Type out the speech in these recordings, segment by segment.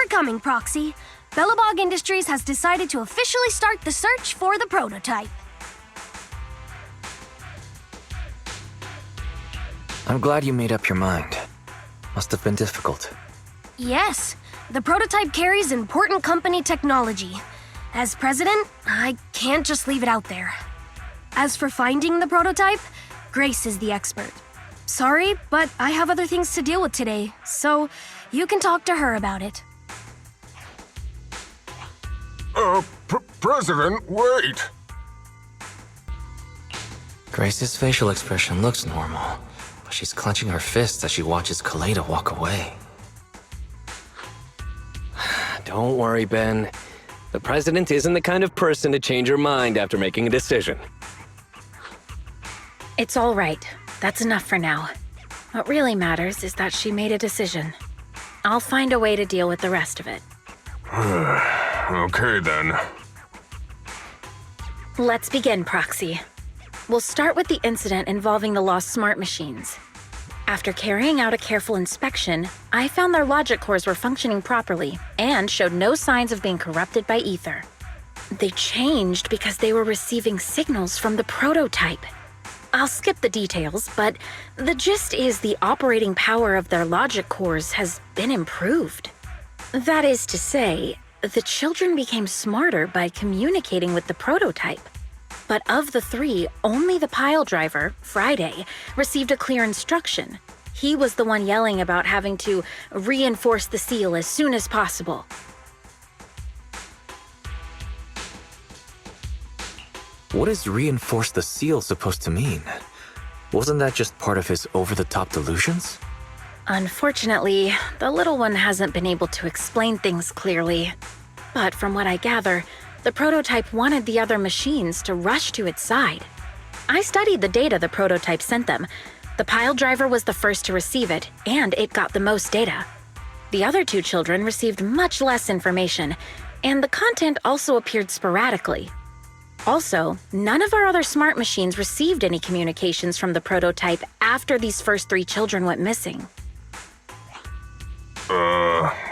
coming, Proxy. Bellabog Industries has decided to officially start the search for the prototype. I'm glad you made up your mind. Must have been difficult. Yes, the prototype carries important company technology. As president, I can't just leave it out there. As for finding the prototype, Grace is the expert. Sorry, but I have other things to deal with today, so you can talk to her about it. President, wait! Grace's facial expression looks normal, but she's clenching her fists as she watches Kaleda walk away. Don't worry, Ben. The president isn't the kind of person to change her mind after making a decision. It's all right. That's enough for now. What really matters is that she made a decision. I'll find a way to deal with the rest of it. Okay, then. Let's begin, Proxy. We'll start with the incident involving the lost smart machines. After carrying out a careful inspection, I found their logic cores were functioning properly and showed no signs of being corrupted by ether. They changed because they were receiving signals from the prototype. I'll skip the details, but the gist is the operating power of their logic cores has been improved. That is to say, the children became smarter by communicating with the prototype. But of the three, only the pile driver, Friday, received a clear instruction. He was the one yelling about having to reinforce the seal as soon as possible. What is reinforce the seal supposed to mean? Wasn't that just part of his over-the-top delusions? Unfortunately, the little one hasn't been able to explain things clearly. But from what I gather, the prototype wanted the other machines to rush to its side. I studied the data the prototype sent them. The pile driver was the first to receive it, and it got the most data. The other two children received much less information, and the content also appeared sporadically. Also, none of our other smart machines received any communications from the prototype after these first three children went missing.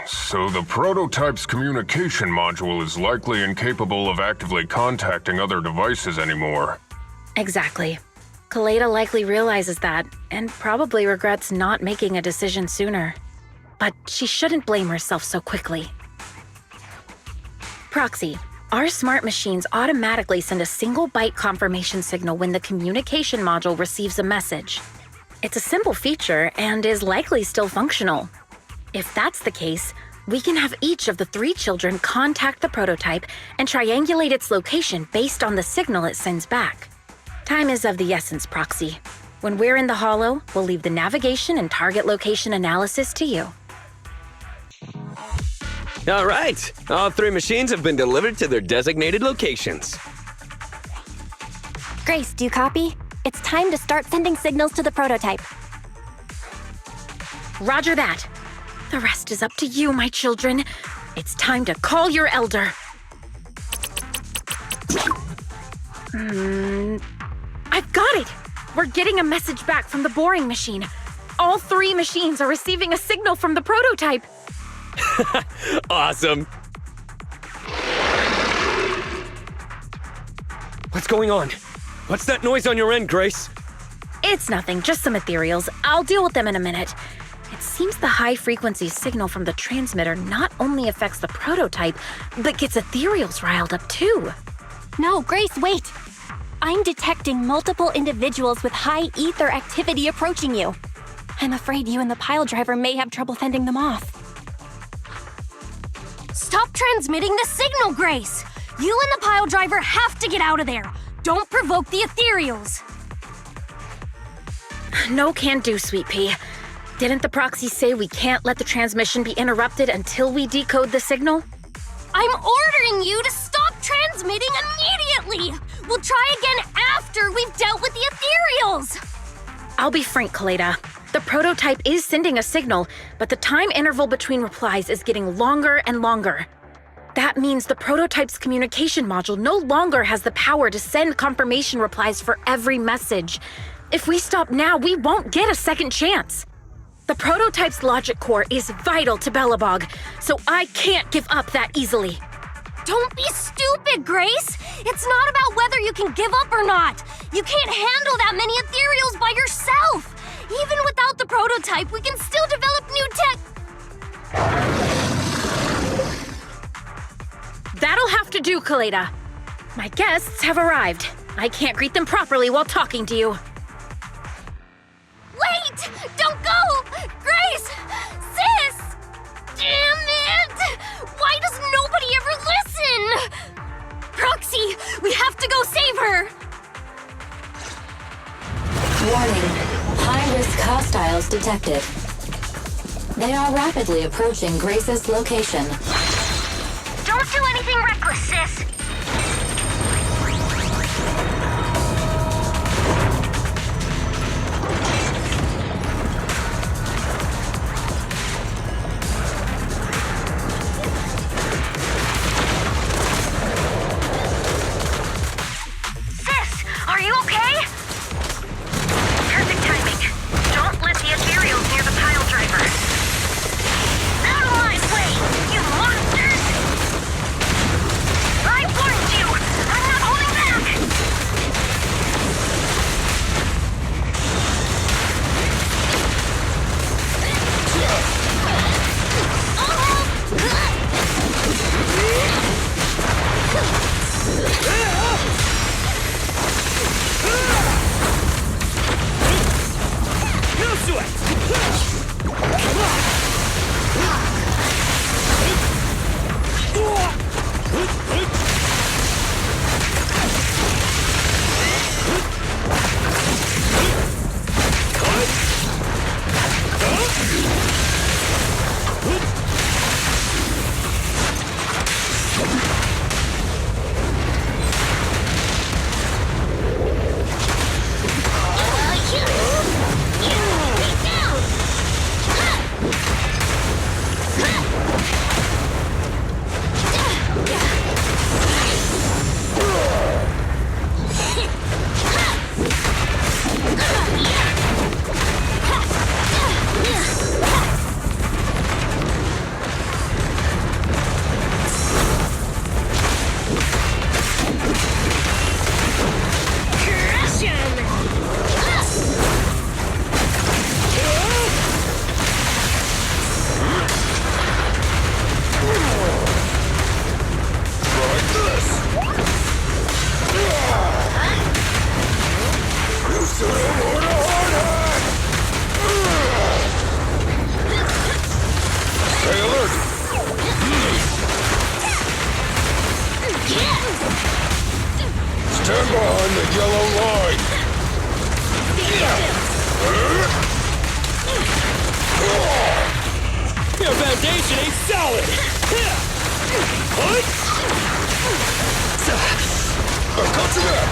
So the prototype's communication module is likely incapable of actively contacting other devices anymore. Exactly. Kaleda likely realizes that, and probably regrets not making a decision sooner. But she shouldn't blame herself so quickly. Proxy, our smart machines automatically send a single byte confirmation signal when the communication module receives a message. It's a simple feature and is likely still functional. If that's the case, we can have each of the three children contact the prototype and triangulate its location based on the signal it sends back. Time is of the essence, Proxy. When we're in the Hollow, we'll leave the navigation and target location analysis to you. All right. All three machines have been delivered to their designated locations. Grace, do you copy? It's time to start sending signals to the prototype. Roger that. The rest is up to you, my children. It's time to call your elder. I've got it! We're getting a message back from the boring machine. All three machines are receiving a signal from the prototype. Awesome. What's going on? What's that noise on your end, Grace? It's nothing, just some ethereals. I'll deal with them in a minute. It seems the high-frequency signal from the transmitter not only affects the prototype, but gets ethereals riled up too. No, Grace, wait! I'm detecting multiple individuals with high ether activity approaching you. I'm afraid you and the pile driver may have trouble fending them off. Stop transmitting the signal, Grace! You and the pile driver have to get out of there! Don't provoke the ethereals! No can do, Sweet Pea. Didn't the proxy say we can't let the transmission be interrupted until we decode the signal? I'm ordering you to stop transmitting immediately! We'll try again after we've dealt with the ethereals! I'll be frank, Kaleda. The prototype is sending a signal, but the time interval between replies is getting longer and longer. That means the prototype's communication module no longer has the power to send confirmation replies for every message. If we stop now, we won't get a second chance. The prototype's logic core is vital to Belobog, so I can't give up that easily. Don't be stupid, Grace! It's not about whether you can give up or not! You can't handle that many ethereals by yourself! Even without the prototype, we can still develop new tech. That'll have to do, Kaleda. My guests have arrived. I can't greet them properly while talking to you. Wait! Don't go! Grace! Sis! Damn it! Why does nobody ever listen? Proxy, we have to go save her! Warning. High-risk hostiles detected. They are rapidly approaching Grace's location. Don't do anything reckless, sis! Sis, are you okay? Perfect timing. Don't let the ethereals near the pile driver. Out of my way, you monsters! I warned you! I'm not holding back! Stand behind the yellow line! Your foundation ain't solid! I've got your back!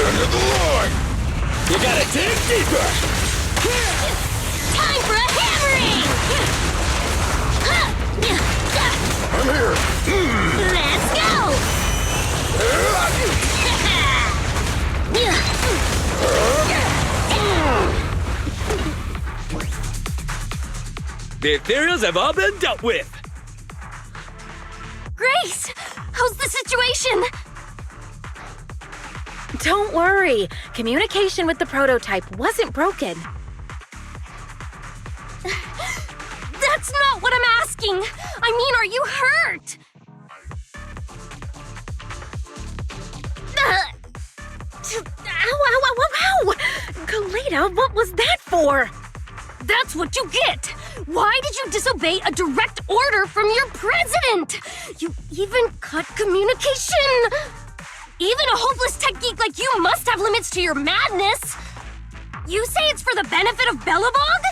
End of the line! You gotta dig deeper! Time for a hammering! I'm here! Let's go! The ethereals have all been dealt with! Grace! How's the situation? Don't worry. Communication with the prototype wasn't broken. That's not what I'm asking! I mean, are you hurt? Ow! Kaleda, what was that for? That's what you get! Why did you disobey a direct order from your president? You even cut communication! Even a hopeless tech geek like you must have limits to your madness! You say it's for the benefit of Belobog?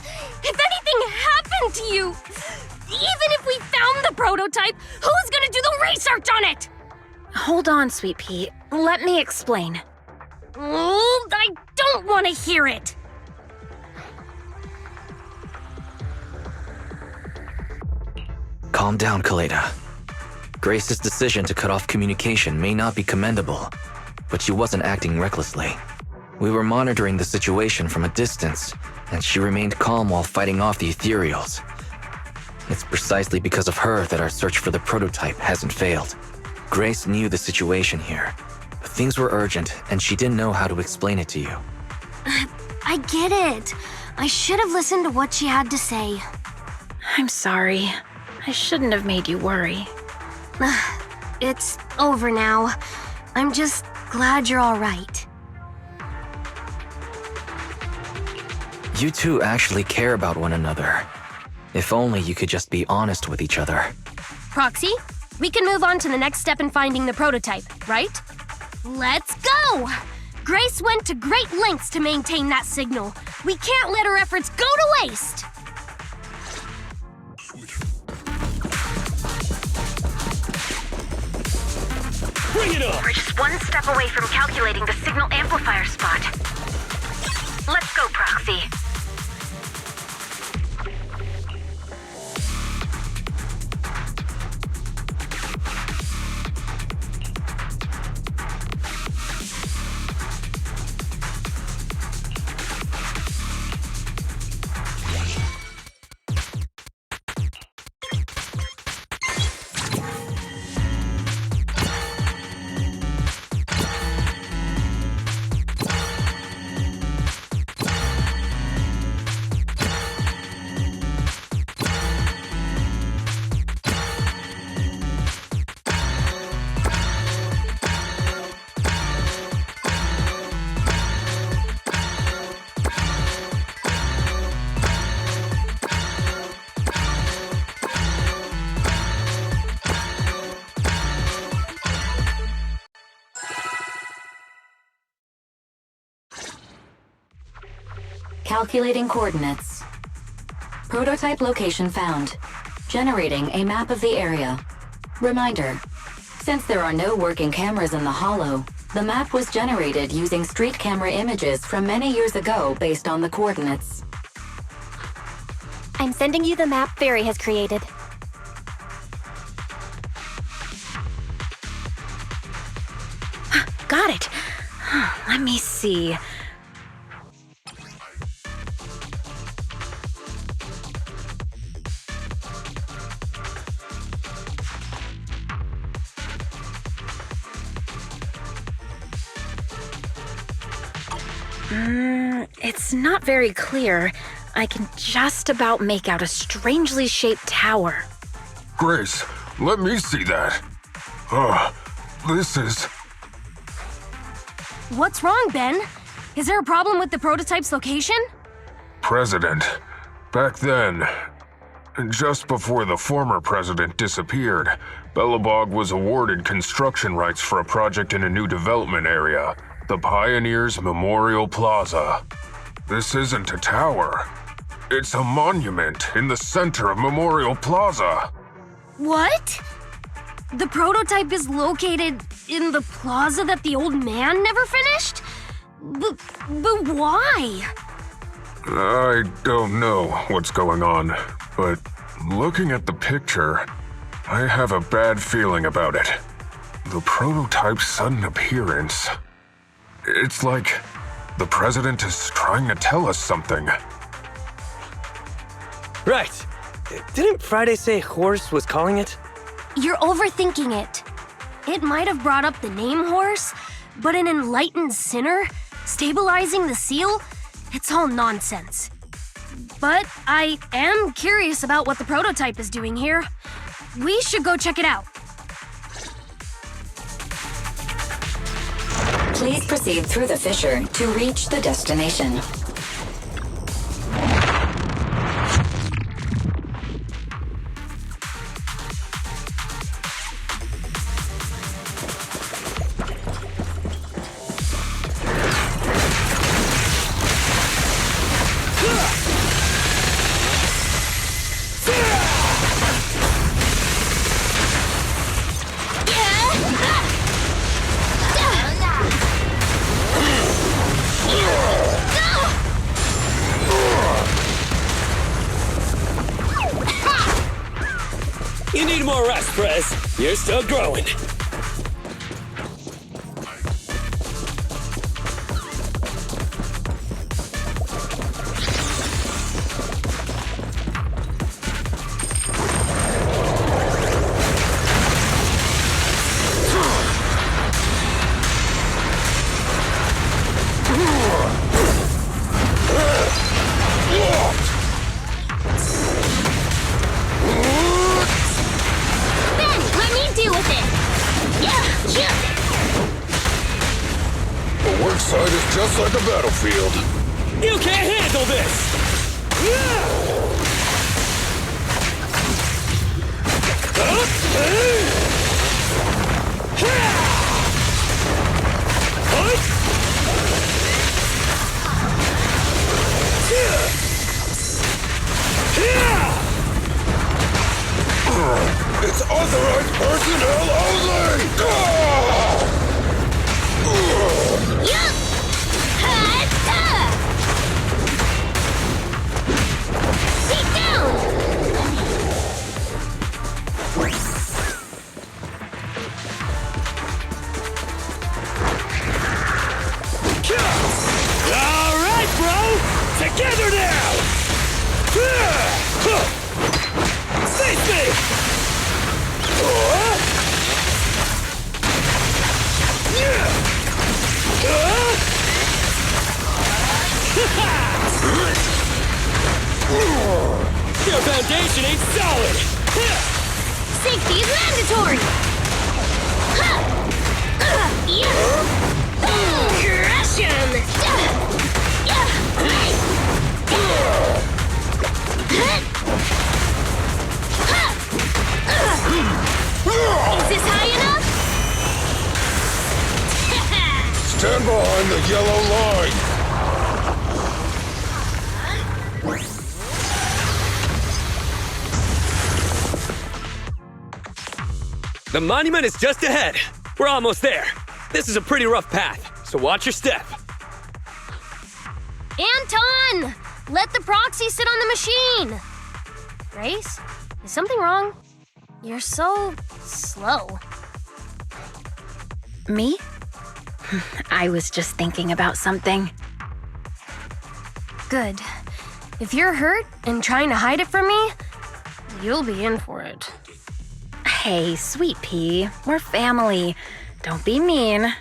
If anything happened to you, even if we found the prototype, who's gonna do the research on it? Hold on, Sweet Pea. Let me explain. Oh, I don't want to hear it! Calm down, Kaleda. Grace's decision to cut off communication may not be commendable, but she wasn't acting recklessly. We were monitoring the situation from a distance, and she remained calm while fighting off the ethereals. It's precisely because of her that our search for the prototype hasn't failed. Grace knew the situation here, but things were urgent, and she didn't know how to explain it to you. I get it. I should have listened to what she had to say. I'm sorry. I shouldn't have made you worry. It's over now. I'm just glad you're all right. You two actually care about one another. If only you could just be honest with each other. Proxy, we can move on to the next step in finding the prototype, right? Let's go! Grace went to great lengths to maintain that signal. We can't let her efforts go to waste! Bring it on! We're just one step away from calculating the signal amplifier spot. Let's go, Proxy. Calculating coordinates. Prototype location found. Generating a map of the area. Reminder: since there are no working cameras in the hollow, the map was generated using street camera images from many years ago based on the coordinates. I'm sending you the map Fairy has created. Got it. Let me see. It's not very clear. I can just about make out a strangely shaped tower. Grace, let me see that. This is... What's wrong, Ben? Is there a problem with the prototype's location? President. Back then, just before the former president disappeared, Belobog was awarded construction rights for a project in a new development area, the Pioneers Memorial Plaza. This isn't a tower. It's a monument in the center of Memorial Plaza. What? The prototype is located in the plaza that the old man never finished? But why? I don't know what's going on, but looking at the picture, I have a bad feeling about it. The prototype's sudden appearance. It's like the president is trying to tell us something. Right. Didn't Friday say Horse was calling it? You're overthinking it. It might have brought up the name Horse, but an enlightened sinner stabilizing the seal? It's all nonsense. But I am curious about what the prototype is doing here. We should go check it out. Please proceed through the fissure to reach the destination. You need more rest, Prez. You're still growing. like a battlefield. You can't handle this! It's authorized personnel only! Yup! Ha-ta! Sit down! All right, bro! Together now! Face me! Your foundation ain't solid! Safety is mandatory! Crush him! Is this high enough? Stand behind the yellow line! The monument is just ahead. We're almost there. This is a pretty rough path, so watch your step. Anton! Let the proxy sit on the machine! Grace? Is something wrong? You're so slow. Me? I was just thinking about something. Good. If you're hurt and trying to hide it from me, you'll be in for it. Hey, sweet pea, we're family. Don't be mean.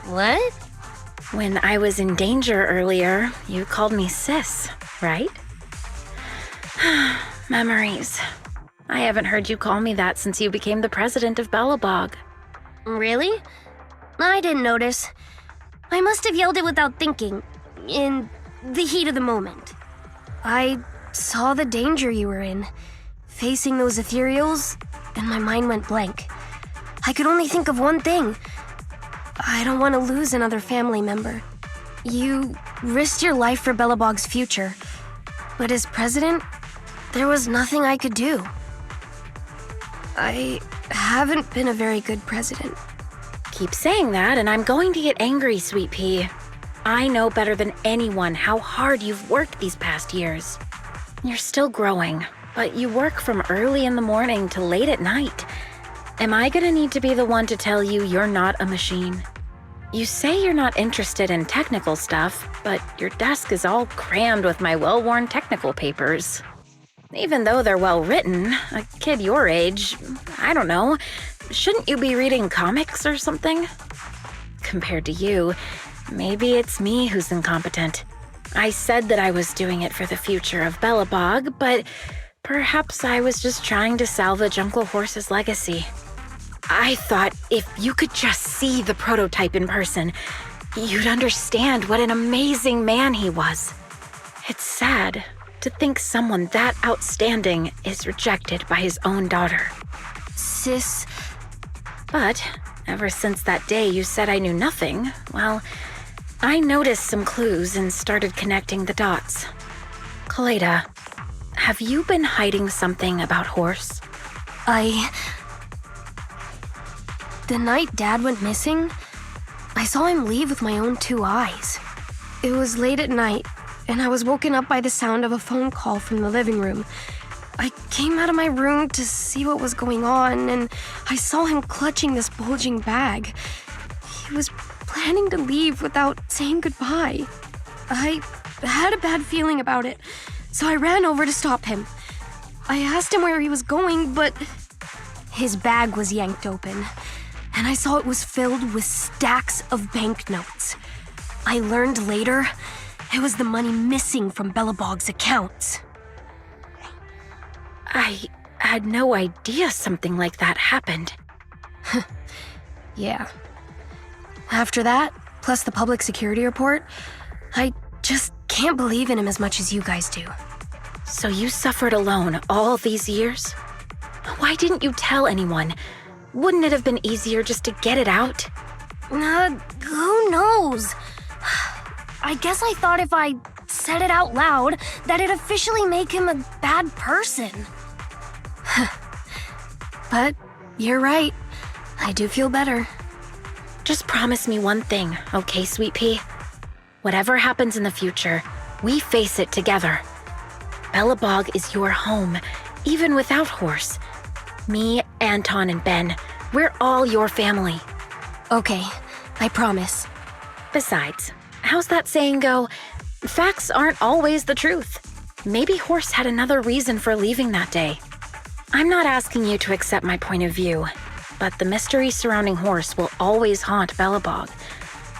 What? When I was in danger earlier, you called me sis, right? Memories. I haven't heard you call me that since you became the president of Belobog. Really? I didn't notice. I must have yelled it without thinking, in the heat of the moment. I saw the danger you were in, facing those ethereals, and my mind went blank. I could only think of one thing. I don't want to lose another family member. You risked your life for Belobog's future, but as president, there was nothing I could do. I haven't been a very good president. Keep saying that, and I'm going to get angry, sweet pea. I know better than anyone how hard you've worked these past years. You're still growing, but you work from early in the morning to late at night. Am I gonna need to be the one to tell you you're not a machine? You say you're not interested in technical stuff, but your desk is all crammed with my well-worn technical papers. Even though they're well-written, a kid your age, I don't know, shouldn't you be reading comics or something? Compared to you, maybe it's me who's incompetent. I said that I was doing it for the future of Belobog, but perhaps I was just trying to salvage Uncle Horse's legacy. I thought if you could just see the prototype in person, you'd understand what an amazing man he was. It's sad to think someone that outstanding is rejected by his own daughter. Sis, But ever since that day you said I knew nothing, well, I noticed some clues and started connecting the dots. Kaleda, have you been hiding something about Horse? The night Dad went missing, I saw him leave with my own 2 eyes. It was late at night, and I was woken up by the sound of a phone call from the living room. I came out of my room to see what was going on, and I saw him clutching this bulging bag. He was planning to leave without saying goodbye. I had a bad feeling about it, so I ran over to stop him. I asked him where he was going, but his bag was yanked open, and I saw it was filled with stacks of banknotes. I learned later it was the money missing from Belobog's accounts. I had no idea something like that happened. Yeah. After that, plus the public security report, I just can't believe in him as much as you guys do. So you suffered alone all these years? Why didn't you tell anyone? Wouldn't it have been easier just to get it out? Who knows? I guess I thought if I said it out loud, that'd officially make him a bad person. But you're right. I do feel better. Just promise me one thing, okay, Sweet Pea? Whatever happens in the future, we face it together. Belobog is your home, even without Horse. Me, Anton, and Ben, we're all your family. Okay, I promise. Besides, how's that saying go? Facts aren't always the truth. Maybe Horse had another reason for leaving that day. I'm not asking you to accept my point of view, but the mystery surrounding Horse will always haunt Belobog.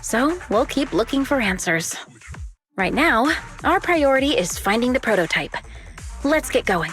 So we'll keep looking for answers. Right now, our priority is finding the prototype. Let's get going.